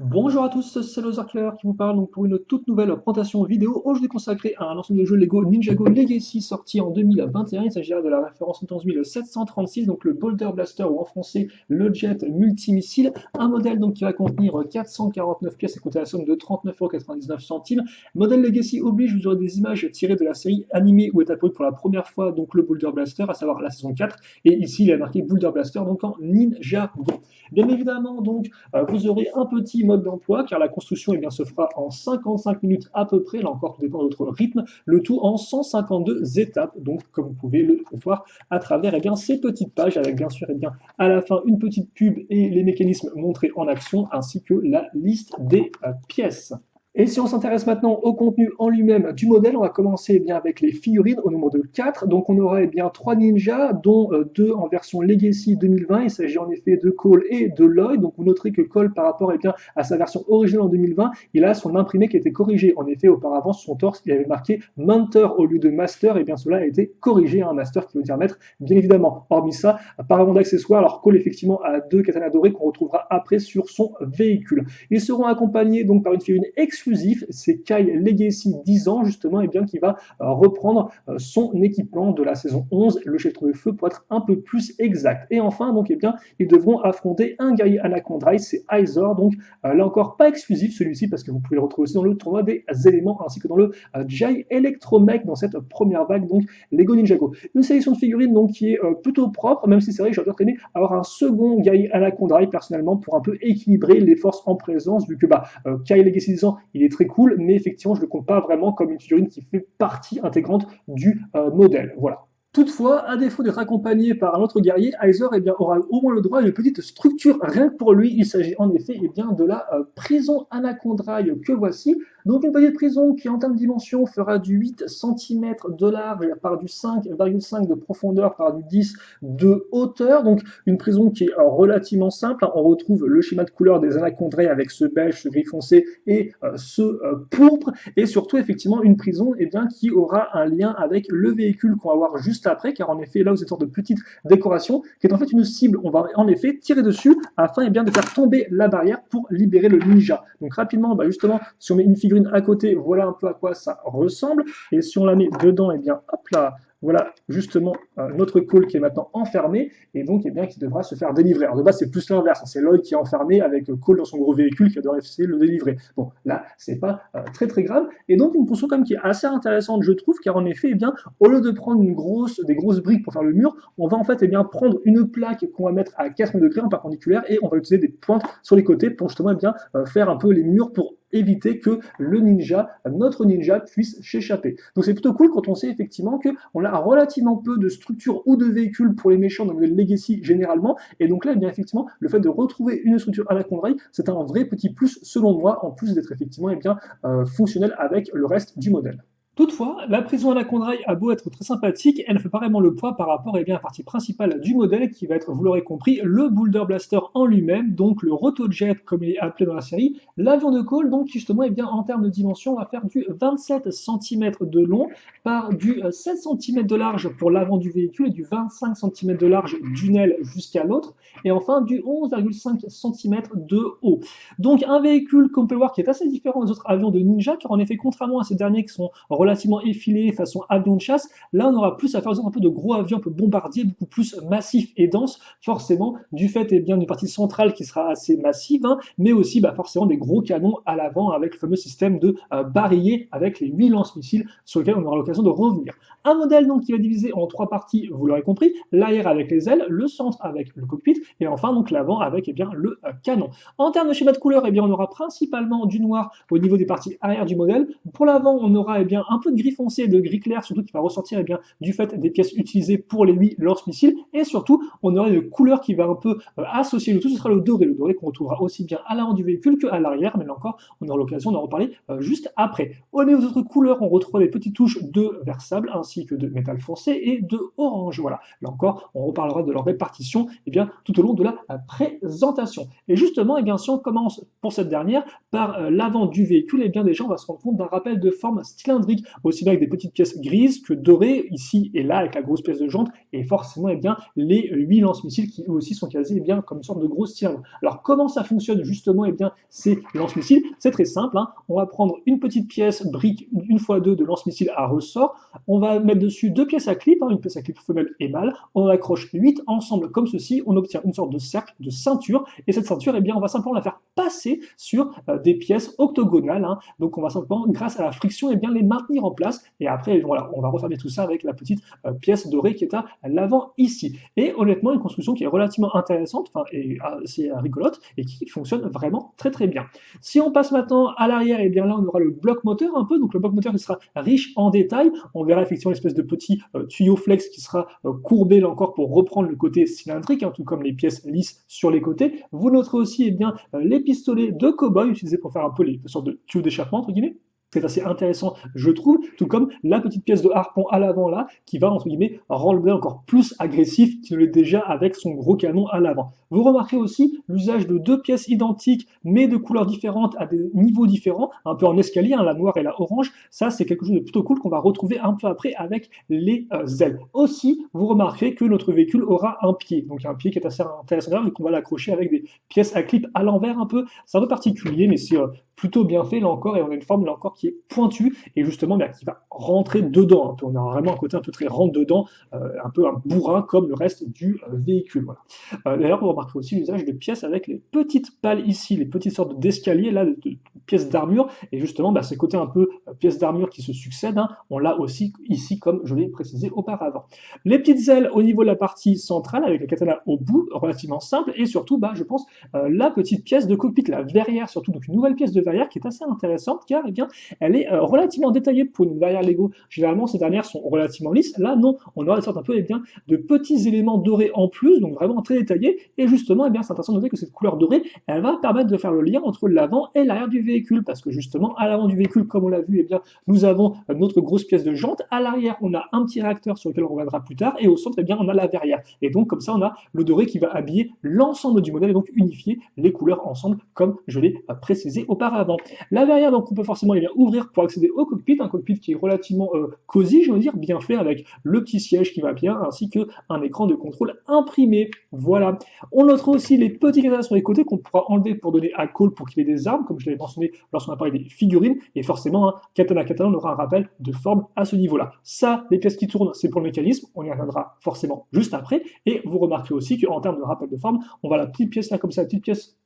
Bonjour à tous, c'est Loserclair qui vous parle donc pour une toute nouvelle présentation vidéo aujourd'hui consacrée à un ensemble de jeux Lego Ninjago Legacy sorti en 2021. Il s'agira de la référence 11736, donc le Boulder Blaster ou en français le Jet Multimissile. Un modèle donc qui va contenir 449 pièces et coûter la somme de 39,99 €. Modèle Legacy oblige, vous aurez des images tirées de la série animée où est apparu pour la première fois donc le Boulder Blaster, à savoir la saison 4. Et ici il est marqué Boulder Blaster donc en Ninjago. Bien évidemment donc vous aurez un petit mode d'emploi car la construction se fera en 55 minutes à peu près, là encore tout dépend de votre rythme, le tout en 152 étapes, donc comme vous pouvez le voir à travers ces petites pages avec bien sûr à la fin une petite pub et les mécanismes montrés en action ainsi que la liste des pièces. Et si on s'intéresse maintenant au contenu en lui-même du modèle, on va commencer avec les figurines au nombre de 4. Donc on aura 3 ninjas, dont 2 en version Legacy 2020. Il s'agit en effet de Cole et de Lloyd. Donc vous noterez que Cole, par rapport à sa version originale en 2020, il a son imprimé qui a été corrigé. En effet, auparavant, sur son torse, il avait marqué Mentor au lieu de Master. Et bien cela a été corrigé, un Master qui veut dire maître, bien évidemment. Hormis ça, apparemment d'accessoires, alors Cole effectivement a 2 katanas dorés qu'on retrouvera après sur son véhicule. Ils seront accompagnés donc par une figurine exclusif, c'est Kai Legacy 10 ans justement qui va reprendre son équipement de la saison 11, le chef de feu pour être un peu plus exact. Et enfin donc ils devront affronter un guerrier Anacondrail, c'est Izor, donc là encore pas exclusif celui-ci parce que vous pouvez le retrouver aussi dans le tournoi des éléments ainsi que dans le Jai Electromech dans cette première vague donc Lego Ninjago. Une sélection de figurines donc qui est plutôt propre, même si c'est vrai que j'aurais aimé avoir un second guerrier Anacondrail personnellement pour un peu équilibrer les forces en présence vu que Kai Legacy 10 ans il est très cool, mais effectivement, je ne le compte pas vraiment comme une figurine qui fait partie intégrante du modèle. Voilà. Toutefois, à défaut d'être accompagné par un autre guerrier, Izor aura au moins le droit à une petite structure rien que pour lui. Il s'agit en effet de la prison Anacondrail que voici. Donc une petite prison qui en termes de dimension fera du 8 cm de large par du 5,5 de profondeur par du 10 de hauteur. Donc une prison qui est relativement simple. On retrouve le schéma de couleur des Anacondrails avec ce beige, ce gris foncé et ce pourpre. Et surtout effectivement une prison qui aura un lien avec le véhicule qu'on va voir juste après, car en effet là vous avez une sorte de petite décoration qui est en fait une cible. On va en effet tirer dessus afin de faire tomber la barrière pour libérer le ninja. Donc rapidement, justement, si on met une figurine à côté, voilà un peu à quoi ça ressemble. Et si on la met dedans, hop là, voilà justement notre Cole qui est maintenant enfermé et donc qui devra se faire délivrer. Alors de base c'est plus l'inverse, c'est Lloyd qui est enfermé avec Cole dans son gros véhicule qui doit essayer de le délivrer. Bon là c'est pas très très grave et donc une position qui est assez intéressante je trouve car en effet au lieu de prendre des grosses briques pour faire le mur, on va en fait prendre une plaque qu'on va mettre à 4 degrés en perpendiculaire et on va utiliser des pointes sur les côtés pour justement faire un peu les murs pour éviter que notre ninja puisse s'échapper. Donc c'est plutôt cool quand on sait effectivement qu'on a relativement peu de structures ou de véhicules pour les méchants dans le modèle Legacy généralement, et donc là effectivement le fait de retrouver une structure Anacondrail, c'est un vrai petit plus selon moi, en plus d'être effectivement fonctionnel avec le reste du modèle. Toutefois, la prison Anacondrail a beau être très sympathique, elle ne fait pas vraiment le poids par rapport à la partie principale du modèle qui va être, vous l'aurez compris, le Boulder Blaster en lui-même, donc le Rotojet comme il est appelé dans la série, l'avion de Cole, donc justement en termes de dimension, va faire du 27 cm de long par du 7 cm de large pour l'avant du véhicule et du 25 cm de large d'une aile jusqu'à l'autre, et enfin du 11,5 cm de haut. Donc un véhicule, comme on peut le voir, qui est assez différent des autres avions de Ninja, car en effet, contrairement à ces derniers qui sont relativement effilés façon avion de chasse, là on aura plus à faire un peu de gros avions, un peu bombardiers, beaucoup plus massifs et denses, forcément du fait d'une partie centrale qui sera assez massive, mais aussi forcément des gros canons à l'avant avec le fameux système de barillet avec les 8 lance-missiles sur lesquels on aura l'occasion de revenir. Un modèle donc qui va diviser en 3 parties, vous l'aurez compris, l'arrière avec les ailes, le centre avec le cockpit et enfin donc l'avant avec le canon. En termes de schéma de couleur, on aura principalement du noir au niveau des parties arrière du modèle. Pour l'avant, on aura un peu de gris foncé et de gris clair, surtout qui va ressortir du fait des pièces utilisées pour les 8 lance-missiles. Et surtout, on aura une couleur qui va un peu associer le tout, ce sera le doré qu'on retrouvera aussi bien à l'avant du véhicule qu'à l'arrière, mais là encore, on aura l'occasion d'en reparler juste après. Au niveau des autres couleurs, on retrouve des petites touches de vert sable ainsi que de métal foncé et de orange. Voilà. Là encore, on reparlera de leur répartition tout au long de la présentation. Et justement, si on commence pour cette dernière par l'avant du véhicule, déjà on va se rendre compte d'un rappel de forme cylindrique identiques, aussi bien avec des petites pièces grises que dorées, ici et là, avec la grosse pièce de jante, et forcément, eh bien, les 8 lance-missiles qui eux aussi sont casés eh bien, comme une sorte de gros cylindre. Alors, comment ça fonctionne justement eh bien, ces lance-missiles? C'est très simple, hein. On va prendre une petite pièce, brique 1x2 de lance-missiles à ressort, on va mettre dessus deux pièces à clip, hein, une pièce à clip femelle et mâle, on accroche 8 ensemble comme ceci, on obtient une sorte de cercle, de ceinture, et cette ceinture, eh bien, on va simplement la faire passer sur des pièces octogonales, hein. Donc on va simplement, grâce à la friction, eh bien, les maintenir en place, et après, voilà, on va refermer tout ça avec la petite pièce dorée qui est à l'avant ici. Et honnêtement, une construction qui est relativement intéressante, enfin, et assez rigolote, et qui fonctionne vraiment très très bien. Si on passe maintenant à l'arrière, et bien là, on aura le bloc moteur un peu, donc le bloc moteur qui sera riche en détails, on verra effectivement l'espèce de petit tuyau flex qui sera courbé là encore pour reprendre le côté cylindrique, hein, tout comme les pièces lisses sur les côtés. Vous noterez aussi eh bien, les pistolets de cow-boy utilisés pour faire un peu les sortes de tuyaux d'échappement, entre guillemets. C'est assez intéressant, je trouve, tout comme la petite pièce de harpon à l'avant là, qui va, entre guillemets, rendre le modèle encore plus agressif qu'il ne l'est déjà avec son gros canon à l'avant. Vous remarquez aussi l'usage de deux pièces identiques, mais de couleurs différentes, à des niveaux différents, un peu en escalier, hein, la noire et la orange. Ça, c'est quelque chose de plutôt cool qu'on va retrouver un peu après avec les ailes. Aussi, vous remarquez que notre véhicule aura un pied, donc un pied qui est assez intéressant, vu qu'on va l'accrocher avec des pièces à clip à l'envers un peu. C'est un peu particulier, mais c'est plutôt bien fait là encore, et on a une forme là encore qui est pointue et justement qui va rentrer dedans un peu. On a vraiment un côté un peu très rentre dedans, un peu un bourrin comme le reste du véhicule. Voilà. D'ailleurs, vous remarquerez aussi l'usage de pièces avec les petites pales ici, les petites sortes d'escaliers là, de pièces d'armure, et justement ces côtés un peu pièces d'armure qui se succèdent, hein, on l'a aussi ici comme je l'ai précisé auparavant. Les petites ailes au niveau de la partie centrale avec le katana au bout, relativement simple, et surtout je pense la petite pièce de cockpit, la verrière surtout, donc une nouvelle pièce de verrière qui est assez intéressante car eh bien, elle est relativement détaillée pour une verrière Lego. Généralement ces dernières sont relativement lisses, là non, on aura une sorte un peu eh bien, de petits éléments dorés en plus, donc vraiment très détaillés, et justement eh bien, c'est intéressant de noter que cette couleur dorée, elle va permettre de faire le lien entre l'avant et l'arrière du véhicule, parce que justement à l'avant du véhicule, comme on l'a vu, eh bien, nous avons notre grosse pièce de jante, à l'arrière on a un petit réacteur sur lequel on reviendra plus tard, et au centre eh bien, on a la verrière, et donc comme ça on a le doré qui va habiller l'ensemble du modèle et donc unifier les couleurs ensemble comme je l'ai précisé auparavant. La verrière, donc on peut forcément ouvrir pour accéder au cockpit, un cockpit qui est relativement cosy, je veux dire, bien fait avec le petit siège qui va bien, ainsi qu'un écran de contrôle imprimé. Voilà. On notera aussi les petits katanas sur les côtés qu'on pourra enlever pour donner à Cole pour qu'il ait des armes, comme je l'avais mentionné lorsqu'on a parlé des figurines, et forcément, hein, katana, on aura un rappel de forme à ce niveau-là. Ça, les pièces qui tournent, c'est pour le mécanisme, on y reviendra forcément juste après, et vous remarquez aussi qu'en termes de rappel de forme, on va la petite pièce là, comme ça, la petite pièce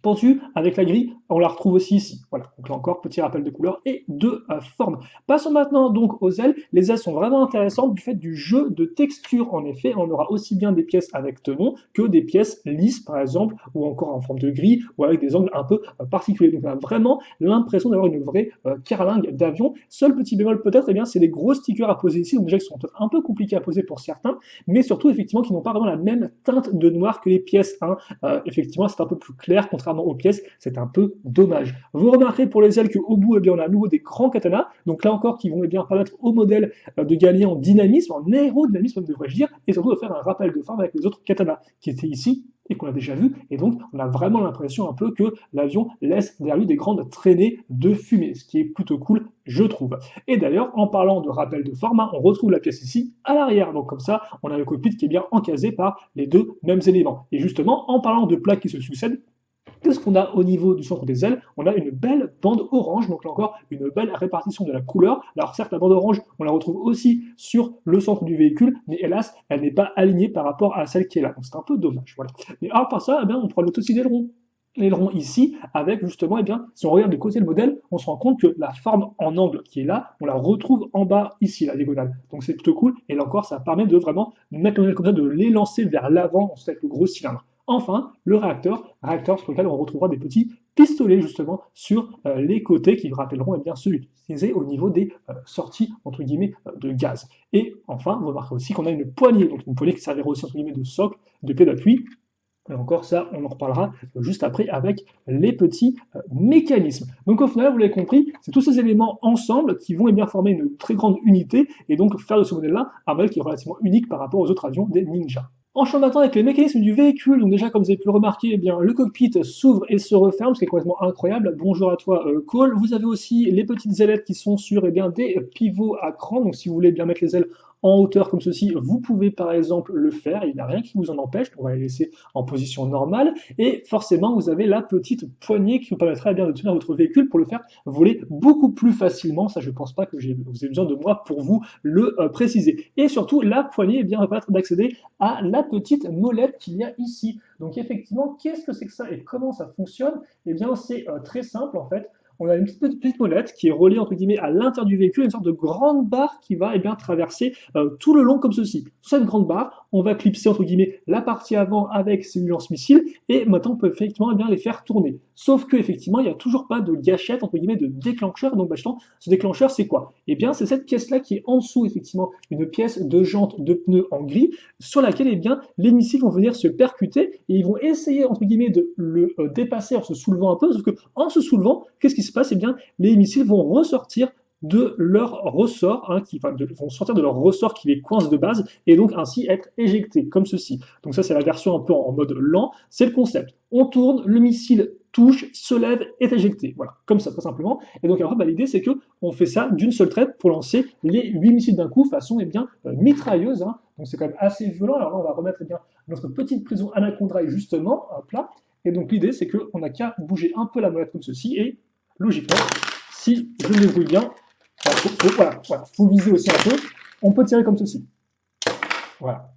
pentue avec la grille, on la retrouve aussi ici. Voilà, donc là encore, petit rappel de couleur et de forme. Passons maintenant donc aux ailes. Les ailes sont vraiment intéressantes du fait du jeu de texture. En effet, on aura aussi bien des pièces avec tenon que des pièces lisses, par exemple, ou encore en forme de grille, ou avec des angles un peu particuliers. Donc on a vraiment l'impression d'avoir une vraie carlingue d'avion. Seul petit bémol peut-être, eh bien, c'est les gros stickers à poser ici, donc déjà qui sont peut-être un peu compliqués à poser pour certains, mais surtout effectivement qui n'ont pas vraiment la même teinte de noir que les pièces, hein. Effectivement, c'est un peu plus clair, contrairement aux pièces, c'est un peu dommage. Vous remarquerez pour les ailes qu'au bout, eh bien, on a à nouveau des grands katanas, donc là encore qui vont eh bien, permettre au modèle de gagner en dynamisme, en aérodynamisme devrais-je dire, et surtout de faire un rappel de forme avec les autres katanas qui étaient ici et qu'on a déjà vu, et donc on a vraiment l'impression un peu que l'avion laisse derrière lui des grandes traînées de fumée, ce qui est plutôt cool, je trouve. Et d'ailleurs, en parlant de rappel de forme, on retrouve la pièce ici à l'arrière, donc comme ça, on a le cockpit qui est bien encasé par les deux mêmes éléments. Et justement, en parlant de plaques qui se succèdent, qu'est-ce qu'on a au niveau du centre des ailes? On a une belle bande orange, donc là encore, une belle répartition de la couleur. Alors certes, la bande orange, on la retrouve aussi sur le centre du véhicule, mais hélas, elle n'est pas alignée par rapport à celle qui est là. Donc c'est un peu dommage, voilà. Mais alors par ça, eh bien, on pourra noter aussi l'aileron. L'aileron ici, avec justement, eh bien, si on regarde de côté le modèle, on se rend compte que la forme en angle qui est là, on la retrouve en bas ici, la diagonale. Donc c'est plutôt cool, et là encore, ça permet de vraiment mettre le modèle comme ça, de l'élancer vers l'avant, avec le gros cylindre. Enfin, le réacteur sur lequel on retrouvera des petits pistolets justement sur les côtés qui rappelleront eh bien, ceux utilisés au niveau des sorties entre guillemets de gaz. Et enfin, vous remarquerez aussi qu'on a une poignée, donc une poignée qui servira aussi entre guillemets de socle, de pied d'appui. Et encore ça, on en reparlera juste après avec les petits mécanismes. Donc au final, vous l'avez compris, c'est tous ces éléments ensemble qui vont eh bien, former une très grande unité et donc faire de ce modèle-là un modèle qui est relativement unique par rapport aux autres avions des Ninja. En maintenant avec les mécanismes du véhicule, donc déjà comme vous avez pu le remarquer, eh bien, le cockpit s'ouvre et se referme, ce qui est complètement incroyable. Bonjour à toi Cole. Vous avez aussi les petites ailettes qui sont sur eh bien, des pivots à cran, donc si vous voulez bien mettre les ailes en hauteur comme ceci, vous pouvez par exemple le faire, il n'y a rien qui vous en empêche, on va les laisser en position normale, et forcément vous avez la petite poignée qui vous permettra eh bien, de tenir votre véhicule pour le faire voler beaucoup plus facilement, ça je ne pense pas que vous ayez besoin de moi pour vous le préciser. Et surtout la poignée eh bien, va permettre d'accéder à la petite molette qu'il y a ici. Donc effectivement, qu'est-ce que c'est que ça et comment ça fonctionne? Eh bien c'est très simple en fait. On a une petite molette qui est reliée entre guillemets à l'intérieur du véhicule, une sorte de grande barre qui va eh bien, traverser tout le long comme ceci. Cette grande barre, on va clipser entre guillemets la partie avant avec ces lance-missiles et maintenant on peut effectivement eh bien, les faire tourner. Sauf que effectivement, il n'y a toujours pas de gâchette entre guillemets de déclencheur. Donc bah, ce déclencheur, c'est quoi? Eh bien, c'est cette pièce-là qui est en dessous effectivement, une pièce de jante de pneu en gris sur laquelle eh bien, les missiles vont venir se percuter et ils vont essayer entre guillemets de le dépasser en se soulevant un peu. Sauf que en se soulevant, qu'est-ce qui se passe? Eh bien, les missiles vont ressortir de leur ressort, hein, vont sortir de leur ressort qui les coince de base et donc ainsi être éjectés comme ceci. Donc ça c'est la version un peu en mode lent, c'est le concept. On tourne, le missile touche, se lève, est éjecté. Voilà, comme ça, très simplement. Et donc après, bah, l'idée c'est que on fait ça d'une seule traite pour lancer les 8 missiles d'un coup, façon eh bien, mitrailleuse. Hein. Donc c'est quand même assez violent. Alors là, on va remettre eh bien, notre petite prison Anaconda justement, hop là. Et donc l'idée c'est qu'on n'a qu'à bouger un peu la molette comme ceci, et logiquement, si je me débrouille bien, voilà, faut viser aussi un peu, on peut tirer comme ceci. Voilà.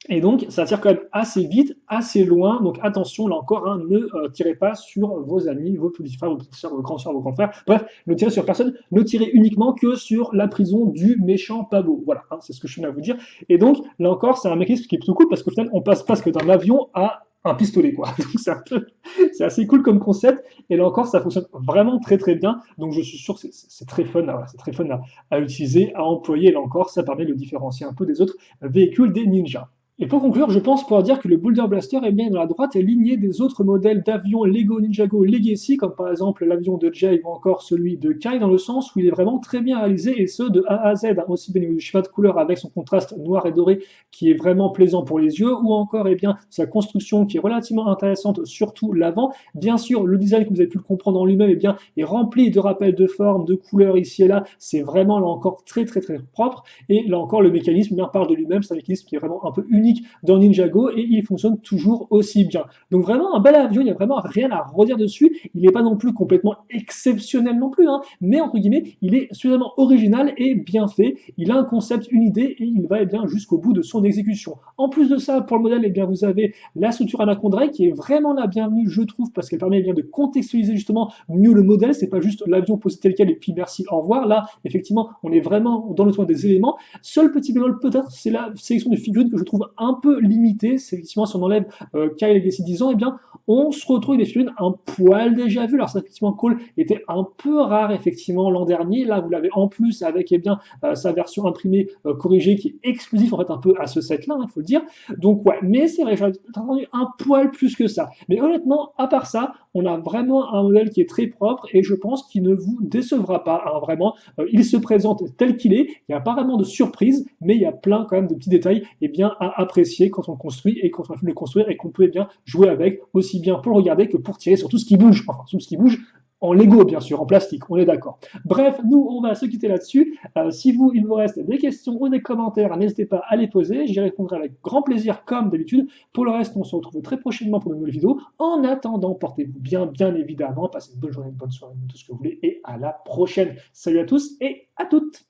Et donc, ça tire quand même assez vite, assez loin. Donc, attention, là encore, hein, ne tirez pas sur vos amis, vos petits frères, vos petites sœurs, vos grands sœurs, vos grands frères. Bref, ne tirez sur personne. Ne tirez uniquement que sur la prison du méchant pavot. Voilà, hein, c'est ce que je viens à vous dire. Et donc, là encore, c'est un mécanisme qui est plutôt cool parce qu'au final, on passe presque d'un avion à un pistolet, quoi. Donc, c'est assez cool comme concept. Et là encore, ça fonctionne vraiment très très bien. Donc, je suis sûr que c'est très fun, c'est très fun à utiliser, à employer. Et là encore, ça permet de le différencier un peu des autres véhicules des ninjas. Et pour conclure, je pense pouvoir dire que le Boulder Blaster est bien dans la droite lignée des autres modèles d'avions Lego Ninjago Legacy, comme par exemple l'avion de Jay ou encore celui de Kai, dans le sens où il est vraiment très bien réalisé, et ce de A à Z, hein, aussi bien au niveau du schéma de couleur avec son contraste noir et doré qui est vraiment plaisant pour les yeux, ou encore eh bien, sa construction qui est relativement intéressante, surtout l'avant. Bien sûr, le design, comme vous avez pu le comprendre en lui-même, eh bien, est rempli de rappels de formes, de couleurs ici et là, c'est vraiment là encore très très très propre, et là encore le mécanisme bien parle de lui-même, c'est un mécanisme qui est vraiment un peu unique dans Ninjago et il fonctionne toujours aussi bien. Donc vraiment un bel avion, il n'y a vraiment rien à redire dessus, il n'est pas non plus complètement exceptionnel non plus, hein, mais entre guillemets, il est suffisamment original et bien fait, il a un concept, une idée et il va eh bien jusqu'au bout de son exécution. En plus de ça, pour le modèle, eh bien, vous avez la structure Anaconda qui est vraiment la bienvenue, je trouve, parce qu'elle permet eh bien, de contextualiser justement mieux le modèle, c'est pas juste l'avion posé tel quel et puis merci, au revoir. Là, effectivement, on est vraiment dans le soin des éléments. Seul petit bémol peut-être, c'est la sélection de figurines que je trouve un peu limitée. C'est effectivement, si on enlève Kyle Legacy 10 ans, eh bien, on se retrouve avec des figurines un poil déjà vues. Alors ça, effectivement, Cole était un peu rare, effectivement, l'an dernier. Là, vous l'avez en plus avec, eh bien, sa version imprimée corrigée qui est exclusive, en fait, un peu à ce set-là, il faut le dire. Donc, ouais, mais c'est vrai, j'aurais entendu un poil plus que ça. Mais honnêtement, à part ça, on a vraiment un modèle qui est très propre et je pense qu'il ne vous décevra pas, hein, vraiment. Il se présente tel qu'il est, il n'y a pas vraiment de surprise, mais il y a plein quand même de petits détails eh bien, à apprécier quand on construit et quand on a fait le construire et qu'on peut eh bien, jouer avec, aussi bien pour le regarder que pour tirer sur tout ce qui bouge, enfin tout ce qui bouge en Lego bien sûr, en plastique, on est d'accord. Bref, nous on va se quitter là-dessus. Si vous, il vous reste des questions ou des commentaires, n'hésitez pas à les poser, j'y répondrai avec grand plaisir comme d'habitude. Pour le reste, on se retrouve très prochainement pour de nouvelles vidéos. En attendant, portez-vous bien, bien évidemment, passez une bonne journée, une bonne soirée, tout ce que vous voulez, et à la prochaine. Salut à tous et à toutes.